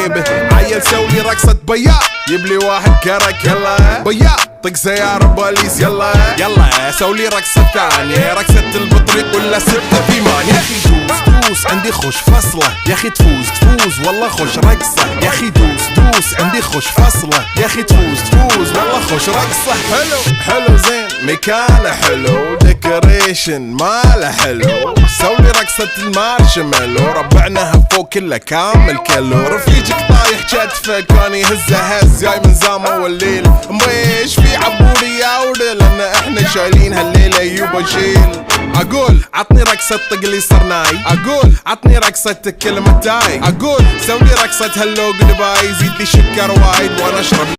به. عيل سوي رقصة بياع يبلي واحد كرك يلا بياع طق سيارة بوليس يلا يلا سولي رقصة ثانية رقصة البطريق ولا 6 8. يا اخي دوس عندي خوش فصلة يا اخي تفوز والله خوش رقصة يا اخي دوس عندي خوش فصلة يا اخي تفوز والله خوش رقصة. حلو زين مكانه حلو ديكوريشن ماله حلو سولي رقصة المارشميلو ربعناها فوق كله كامل كيلو. رفيجك طايح كتفك كان يهز جاي من زامه والليل مبيش في عبوري يا ولد لان احنا شايلين هالليلة يوبا شيل. اقول عطني رقصة طقلي صرناي اقول عطني رقصة كلمة تاي اقول سولي رقصة هلو جود باي زيد لي شكر وايد وانا اشرب